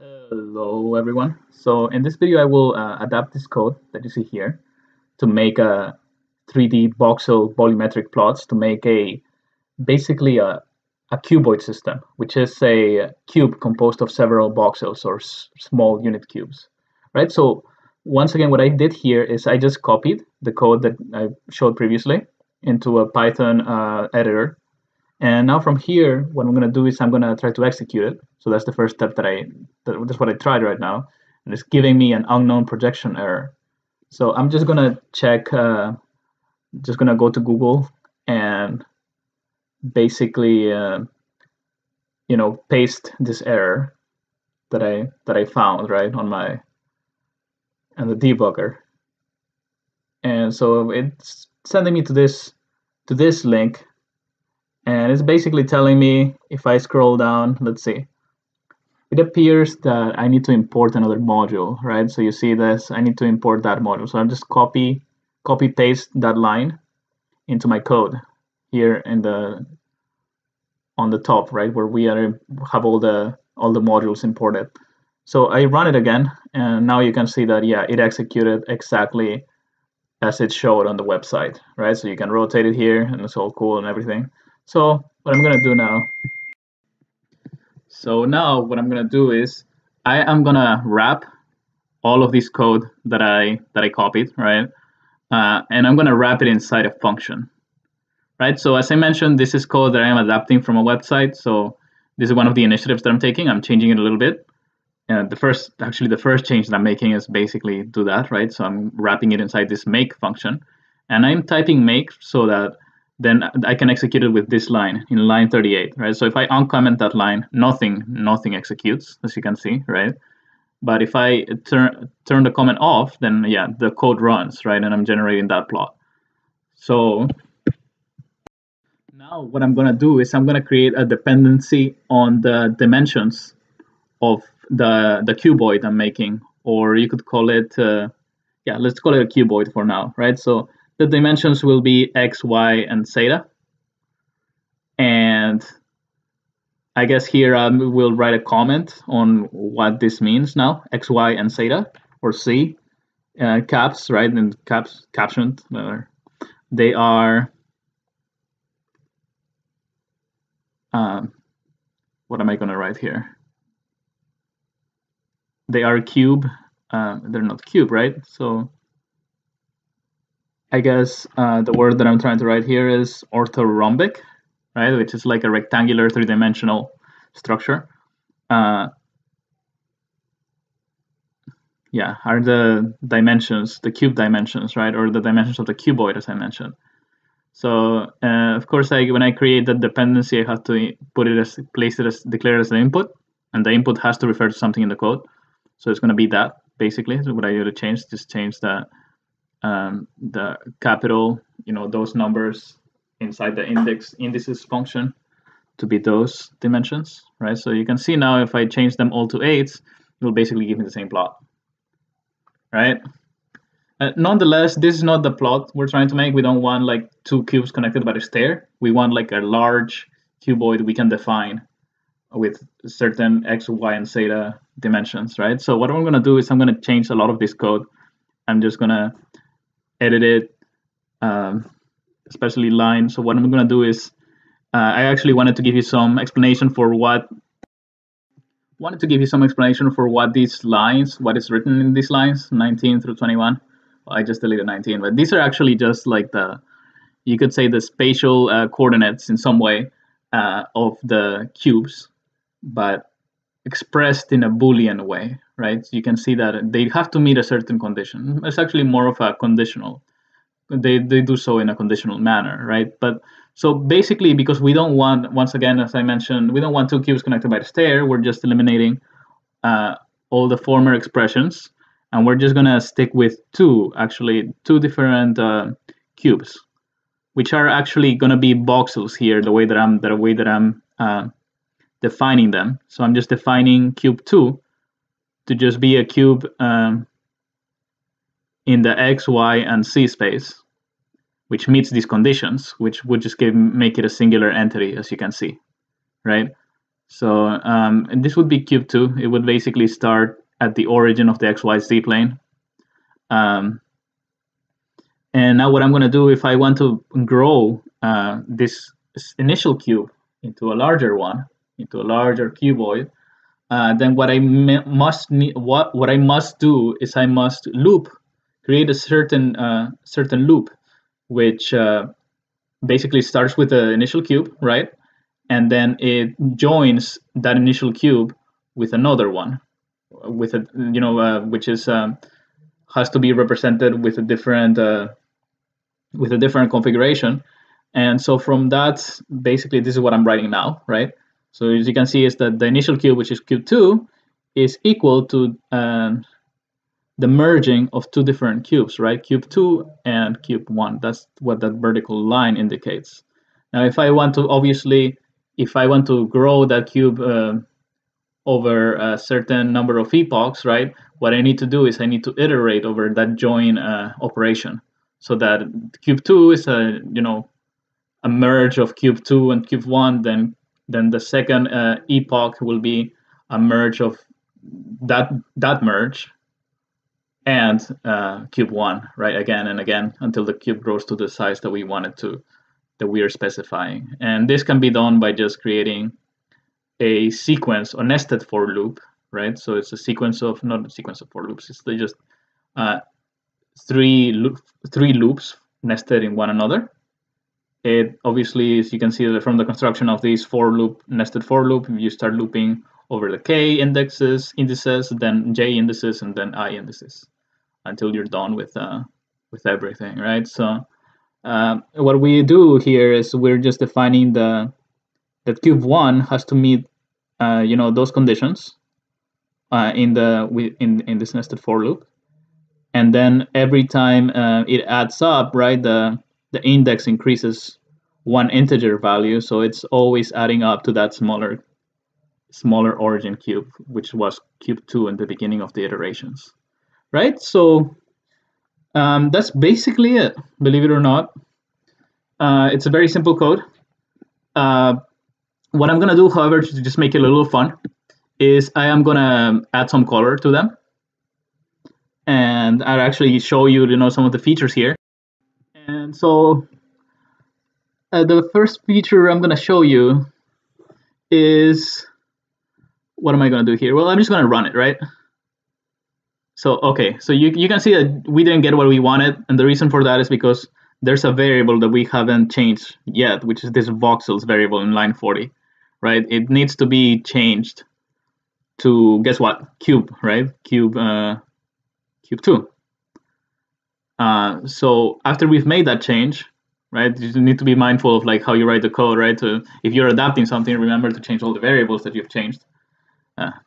Hello everyone. So in this video I will adapt this code that you see here to make a 3D voxel volumetric plots to make basically a cuboid system, which is a cube composed of several voxels or small unit cubes, right? So once again what I did here is I just copied the code that I showed previously into a Python editor. And now from here, what I'm going to do is I'm going to try to execute it. So that's the first step that's what I tried right now. And it's giving me an unknown projection error. So I'm just going to check, just going to go to Google and basically, paste this error that I found right on the debugger. And so it's sending me to this link. And it's basically telling me, if I scroll down, let's see, it appears that I need to import another module, right? So you see this, I need to import that module. So I'm just copy paste that line into my code here on the top, right, where we have all the modules imported. So I run it again, and now you can see that, yeah, it executed exactly as it showed on the website, right? So you can rotate it here, and it's all cool and everything. So what I'm gonna do now, is I am gonna wrap all of this code that I copied, right? And I'm gonna wrap it inside a function, right? So as I mentioned, this is code that I am adapting from a website. So this is one of the initiatives that I'm taking. I'm changing it a little bit. And the first change that I'm making is basically do that, right? So I'm wrapping it inside this make function, and I'm typing make so that then I can execute it with this line in line 38, right? So if I uncomment that line, nothing executes, as you can see, right? But if I turn the comment off, then yeah, the code runs, right? And I'm generating that plot. So now what I'm gonna do is I'm gonna create a dependency on the dimensions of the cuboid I'm making, or you could call it, yeah, let's call it a cuboid for now, right? So the dimensions will be x, y, and zeta. And I guess here we'll write a comment on what this means now, x, y, and zeta, or z, caps, right? And caps, captioned, they are, what am I going to write here? They are cube, they're not cube, right? So I guess the word that I'm trying to write here is orthorhombic, right? Which is like a rectangular three-dimensional structure. Yeah, are the dimensions, the cube dimensions, right? Or the dimensions of the cuboid, as I mentioned. So of course, when I create that dependency, I have to declare it as an input, and the input has to refer to something in the code. So it's going to be that basically. So what I do to change, just change the capital, those numbers inside the indices function to be those dimensions, right? So you can see now if I change them all to 8s, it will basically give me the same plot, right? Nonetheless, this is not the plot we're trying to make. We don't want like two cubes connected by a stair. We want like a large cuboid we can define with certain x, y, and zeta dimensions, right? So what I'm going to do is I'm going to change a lot of this code. I'm just going to edit it, especially line. So what I'm going to do is I actually wanted to give you some explanation for what these lines, what is written in these lines, 19 through 21. Well, I just deleted 19, but these are actually just like you could say the spatial coordinates in some way of the cubes, but expressed in a Boolean way, right? So you can see that they have to meet a certain condition. It's actually more of a conditional. They do so in a conditional manner, right? But so basically, because we don't want, once again, as I mentioned, we don't want two cubes connected by the stair. We're just eliminating all the former expressions, and we're just gonna stick with two different cubes, which are actually gonna be voxels here. The way that I'm defining them. So I'm just defining cube 2 to just be a cube in the x, y, and z space, which meets these conditions, which would just make it a singular entity, as you can see, right? So and this would be cube 2. It would basically start at the origin of the XYZ plane. And now what I'm going to do, if I want to grow this initial cube into a larger one, into a larger cuboid, then what I must need, what I must do is I must create a certain loop, which basically starts with the initial cube, right? And then it joins that initial cube with another one, with a which is has to be represented with a different configuration. And so from that, basically, this is what I'm writing now, right? So as you can see, is that the initial cube, which is cube 2, is equal to the merging of two different cubes, right? Cube 2 and cube 1. That's what that vertical line indicates. Now, if I want to grow that cube over a certain number of epochs, right? What I need to do is I need to iterate over that join operation, so that cube 2 is a merge of cube 2 and cube 1. Then the second epoch will be a merge of that merge and cube 1, right? Again and again until the cube grows to the size that we are specifying. And this can be done by just creating a sequence or nested for loop, right? So it's a sequence of, not a sequence of for loops, it's just three loops nested in one another. It obviously, as you can see from the construction of this nested for loop, you start looping over the k indices, then j indices, and then I indices until you're done with everything, right? So what we do here is we're just defining that cube 1 has to meet those conditions in this nested for loop, and then every time it adds up, right, the index increases one integer value, so it's always adding up to that smaller origin cube, which was cube 2 in the beginning of the iterations, right? So that's basically it, believe it or not. It's a very simple code. What I'm gonna do, however, to just make it a little fun, is I am gonna add some color to them, and I'll actually show you, some of the features here. And so the first feature I'm gonna show you is, what am I gonna do here? Well, I'm just gonna run it, right? So okay, so you can see that we didn't get what we wanted, and the reason for that is because there's a variable that we haven't changed yet, which is this voxels variable in line 40, right? It needs to be changed to, guess what? Cube, right? Cube 2. So after we've made that change, right, you need to be mindful of like how you write the code, right? So if you're adapting something, remember to change all the variables that you've changed.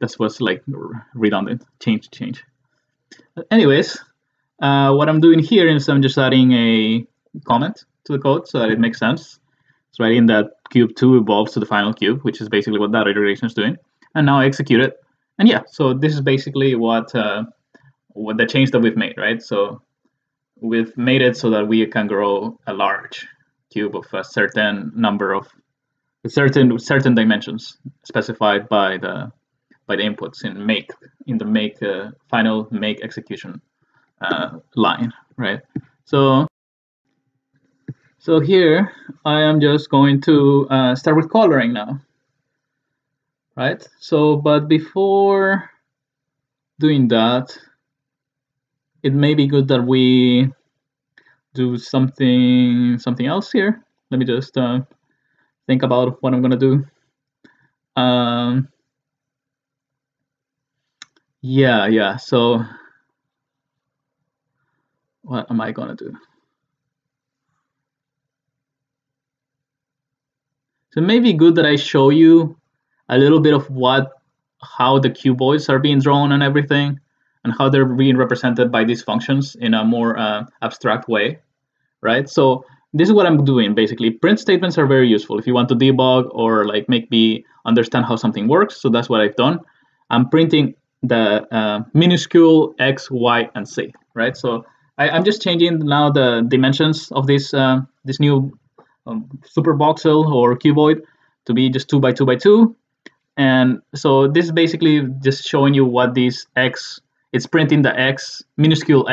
That's what's like redundant, change. Anyways, what I'm doing here is I'm just adding a comment to the code so that it makes sense. It's writing that cube 2 evolves to the final cube, which is basically what that iteration is doing. And now I execute it. And yeah, so this is basically what the change that we've made, right? So we've made it so that we can grow a large cube of a certain number of certain dimensions specified by the inputs in the final make execution line, right? So here I am just going to start with coloring now, right? So, but before doing that, it may be good that we do something else here. Let me just think about what I'm gonna do. Yeah. So what am I gonna do? So it may be good that I show you a little bit of how the cuboids are being drawn and everything, and how they're being represented by these functions in a more abstract way, right? So this is what I'm doing basically. Print statements are very useful if you want to debug or like make me understand how something works. So that's what I've done. I'm printing the minuscule x, y, and z, right? So I'm just changing now the dimensions of this new super voxel or cuboid to be just 2 by 2 by 2. And so this is basically just showing you what these x, it's printing the x, minuscule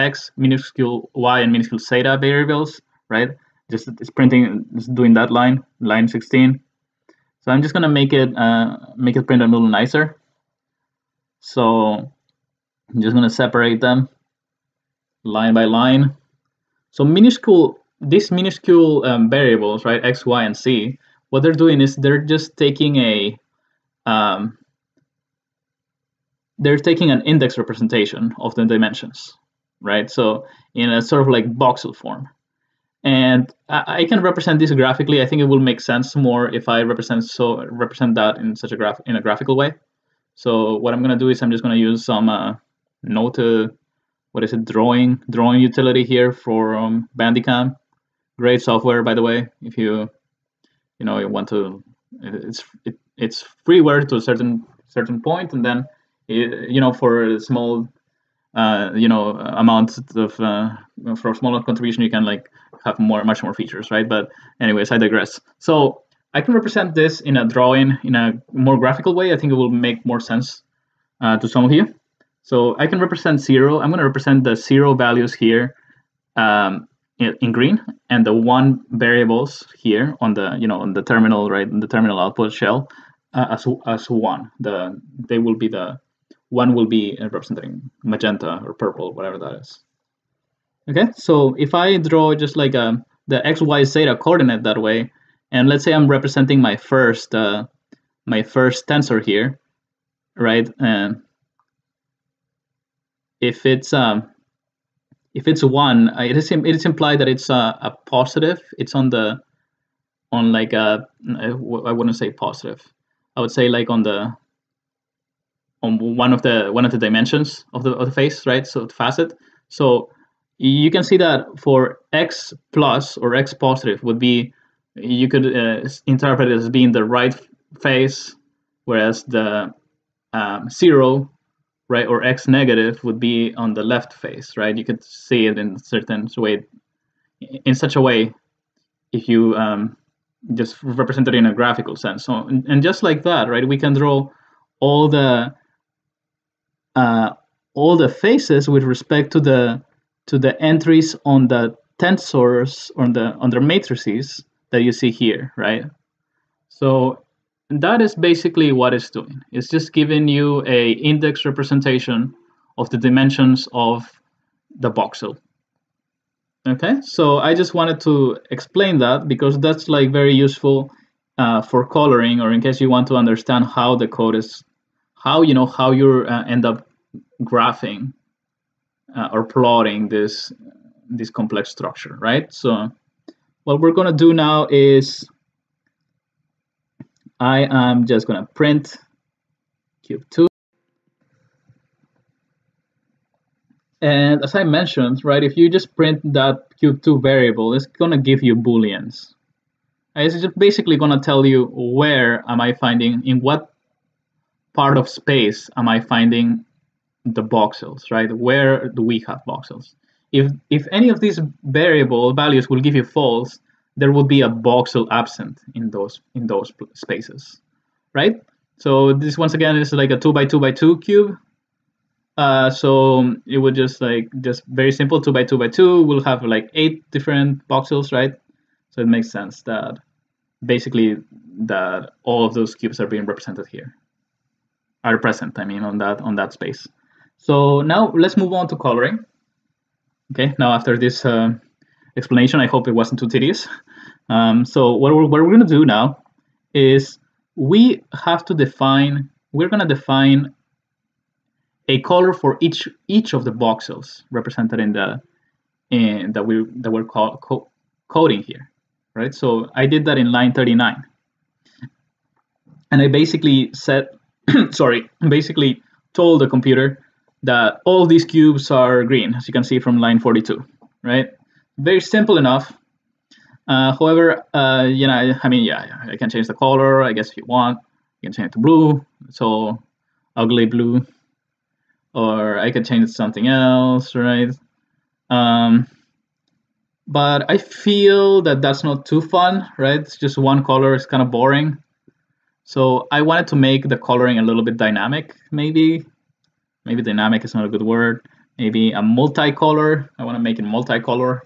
y, and minuscule zeta variables, right? Just it's printing, it's doing that line 16. So I'm just gonna make it print a little nicer. So I'm just gonna separate them line by line. So these minuscule variables, right, x, y, and z, what they're doing is they're just taking an index representation of the dimensions, right? So in a sort of like voxel form. And I can represent this graphically. I think it will make sense more if I represent that in such a graphical way. So what I'm gonna do is I'm just gonna use some drawing utility here for Bandicam. Great software, by the way. If you want to, it's freeware to a certain point, and then for a small amount of for a smaller contribution, you can like have much more features, right? But anyways, I digress. So I can represent this in a drawing in a more graphical way. I think it will make more sense to some of you. So I can represent 0. I'm going to represent the 0 values here in green, and the 1 variables here on the on the terminal, right, in the terminal output shell as 1. They will be the 1 will be representing magenta or purple, whatever that is. Okay, so if I draw just like the x, y, zeta coordinate that way, and let's say I'm representing my first tensor here, right? And if it's 1, it is implied that it's a positive. It's I wouldn't say positive. I would say like on one of the dimensions of the face, right? So the facet. So you can see that for x plus or x positive would be, you could interpret it as being the right face, whereas the 0, right, or x negative would be on the left face, right? You could see it in such a way if you just represent it in a graphical sense. So and just like that, right, we can draw all the faces with respect to the entries on the tensors on the matrices that you see here, right? So that is basically what it's doing. It's just giving you a index representation of the dimensions of the voxel. Okay, so I just wanted to explain that because that's like very useful for coloring, or in case you want to understand how the code is, how you end up graphing or plotting this complex structure, right? So what we're gonna do now is I am just gonna print cube2, and as I mentioned, right, if you just print that cube2 variable, it's gonna give you booleans. It's just basically gonna tell you where am I finding, in what part of space am I finding the voxels, right? Where do we have voxels? If any of these variable values will give you false, there will be a voxel absent in those spaces, right? So this, once again, is like a 2 by 2 by 2 cube. So it would just very simple 2 by 2 by 2. We'll have like 8 different voxels, right? So it makes sense that basically that all of those cubes are being represented here, are present, I mean, on that space. So now let's move on to coloring. Okay, now after this explanation, I hope it wasn't too tedious. So what we're going to do now is we're going to define a color for each of the voxels represented that we're coding here, right? So I did that in line 39, and I basically told the computer that all these cubes are green, as you can see from line 42, right? Very simple enough. However, I can change the color, I guess, if you want. You can change it to blue, so ugly blue, or I could change it to something else, right? But I feel that that's not too fun, right? It's just one color, it's kind of boring. So I wanted to make the coloring a little bit dynamic, maybe dynamic is not a good word. Maybe a multicolor. I want to make it multicolor.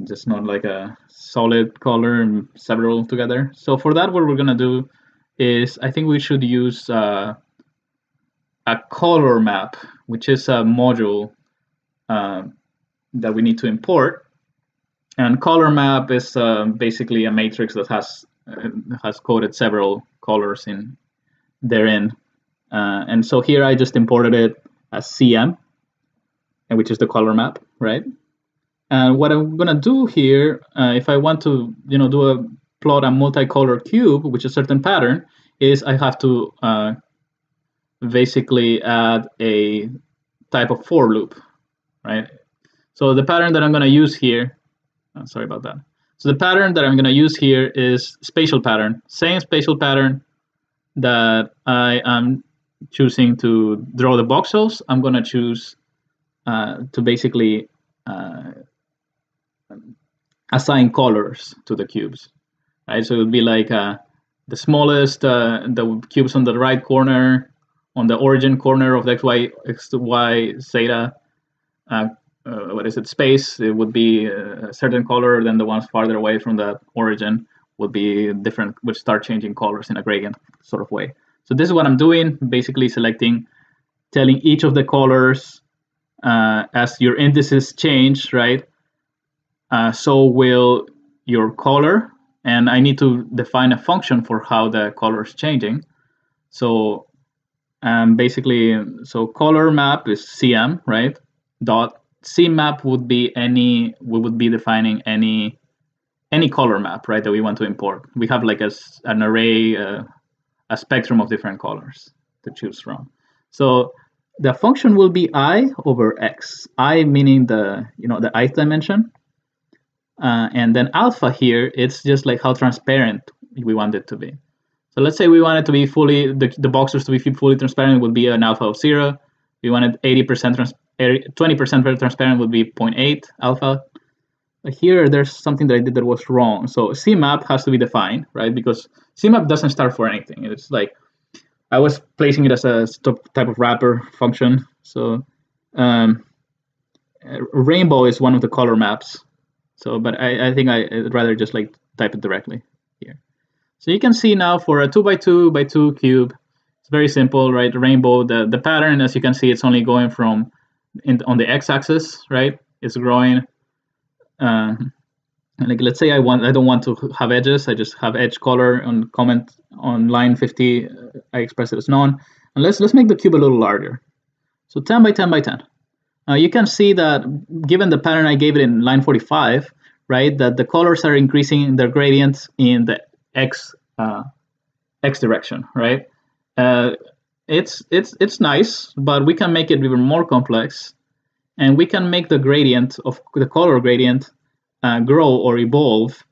Just not like a solid color and several together. So for that, what we're gonna do is I think we should use a color map, which is a module that we need to import. And color map is basically a matrix that has coded several colors in therein. And so here I just imported it as CM, and which is the color map, right? And what I'm gonna do here, if I want to, plot a multicolor cube, which is a certain pattern, is I have to basically add a type of for loop, right? So the pattern that I'm gonna use here, sorry about that. So the pattern that I'm gonna use here is spatial pattern, same spatial pattern that I am choosing to draw the voxels. I'm gonna choose to basically assign colors to the cubes, right? So it would be like the smallest, the cubes on the right corner, on the origin corner of the x to y zeta, space, it would be a certain color. Then the ones farther away from the origin would be different, would start changing colors in a gradient sort of way. So this is what I'm doing, basically telling each of the colors as your indices change, right? So will your color, and I need to define a function for how the color is changing. So basically, so color map is CM, right? Dot CMap would be we would be defining any color map, right, that we want to import. We have like an array, a spectrum of different colors to choose from. So the function will be I over X. I meaning the ith dimension. And then alpha here, it's just like how transparent we want it to be. So let's say we want it to be fully, the voxels to be fully transparent, it would be an alpha of 0. We wanted 20% very transparent would be 0.8 alpha. But here, there's something that I did that was wrong. So CMap has to be defined, right? Because CMap doesn't start for anything. It's like, I was placing it as a type of wrapper function. So rainbow is one of the color maps. So, but I think I'd rather just like type it directly here. So you can see now for a 2x2x2 cube, it's very simple, right? Rainbow, the pattern, as you can see, it's only going from on the x-axis, right? It's growing. Like let's say I don't want to have edges. I just have edge color on comment on line 50. I express it as none. And let's make the cube a little larger. So 10 by 10 by 10. You can see that given the pattern I gave it in line 45, right, that the colors are increasing their gradients in the x direction, right? It's nice, but we can make it even more complex, and we can make the gradient of the color gradient grow or evolve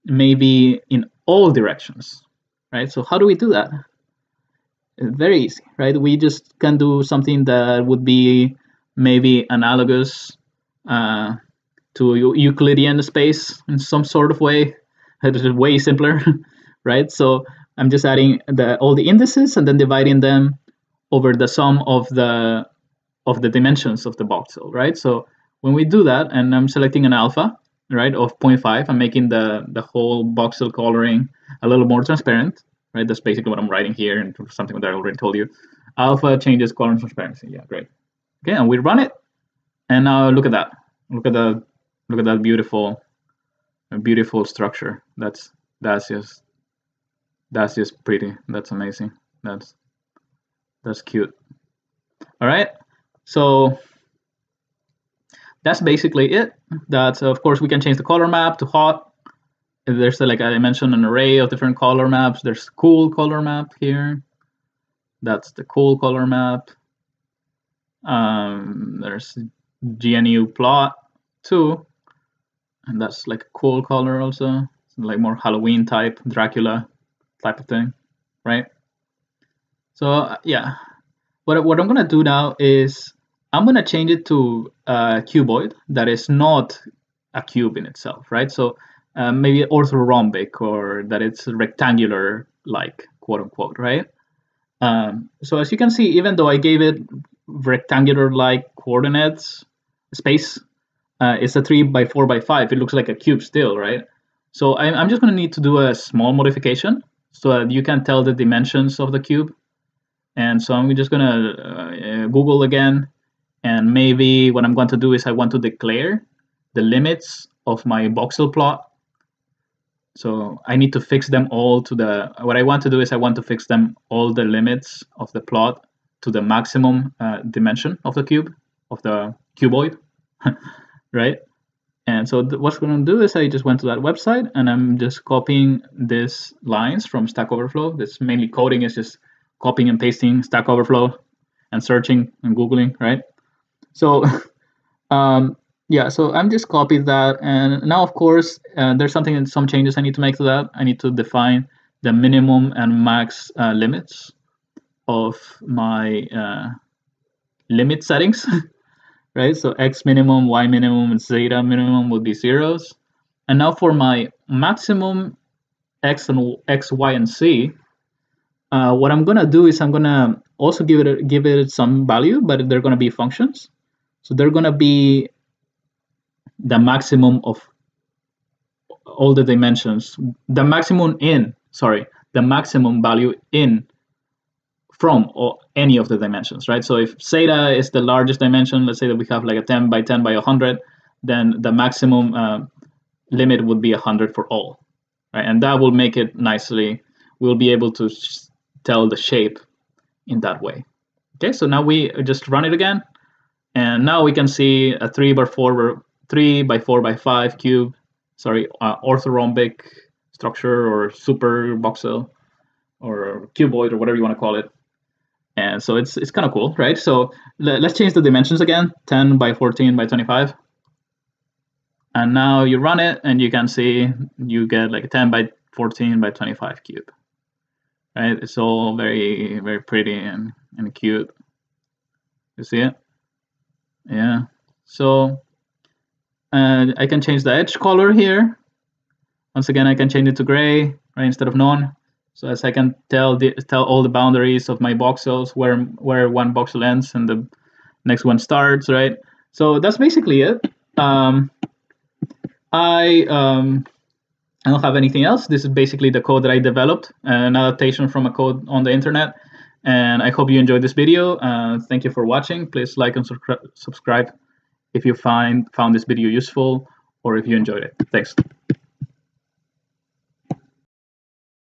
maybe in all directions, right? So how do we do that? It's very easy, right? We just can do something that would be maybe analogous to Euclidean space in some sort of way. It is way simpler, right? So I'm just adding all the indices and then dividing them over the sum of the dimensions of the voxel, right? So when we do that, and I'm selecting an alpha, right, of 0.5, I'm making the whole voxel coloring a little more transparent, right? That's basically what I'm writing here, and something that I already told you. Alpha changes color transparency. Yeah, great. Okay, and we run it, and now look at that. Look at that beautiful structure. That's just pretty. That's amazing. That's cute. All right, so that's basically it. That's of course we can change the color map to hot. There's like I mentioned an array of different color maps. There's cool color map here. That's the cool color map. There's GNU plot too, and that's like a cool color also. It's like more Halloween type, Dracula type of thing, right? So yeah, what I'm gonna do now is I'm gonna change it to a cuboid that is not a cube in itself, right? So maybe orthorhombic, or that it's rectangular, like, quote unquote, right? So as you can see, even though I gave it rectangular-like coordinates space, it's a 3 by 4 by 5. It looks like a cube still, right? So I'm just going to need to do a small modification so that you can tell the dimensions of the cube. And so I'm just going to Google again. And maybe what I'm going to do is I want to declare the limits of my voxel plot. So I need to fix them all to what I want to do is I want to fix them all the limits of the plot to the maximum dimension of the cube, of the cuboid, right? And so what's going to do is I just went to that website and I'm just copying these lines from Stack Overflow. This mainly coding is just copying and pasting Stack Overflow and searching and Googling, right? So yeah, so I'm just copied that, and now of course there's some changes I need to make to that. I need to define the minimum and max limits of my limit settings, right? So x minimum, y minimum, and zeta minimum would be zeros. And now for my maximum x, y, and z, what I'm gonna do is I'm gonna also give it some value, but they're gonna be functions. So they're gonna be the maximum of all the dimensions, the maximum value in from any of the dimensions, right? So if zeta is the largest dimension, let's say that we have like a 10 by 10 by 100, then the maximum limit would be 100 for all, right? And that will make it nicely. We'll be able to tell the shape in that way. Okay, so now we just run it again, and now we can see a 3 by 4 by 5 cube, orthorhombic structure, or super voxel, or cuboid, or whatever you want to call it. And so it's kind of cool, right? So let's change the dimensions again, 10 by 14 by 25. And now you run it and you can see you get like a 10 by 14 by 25 cube, right? It's all very, very pretty and cute. You see it? Yeah. So I can change the edge color here. Once again, I can change it to gray, right, instead of none. So as I can tell all the boundaries of my voxels, where one voxel ends and the next one starts, right? So that's basically it. I don't have anything else. This is basically the code that I developed, an adaptation from a code on the internet. And I hope you enjoyed this video. Thank you for watching. Please like and subscribe if you found this video useful, or if you enjoyed it. Thanks.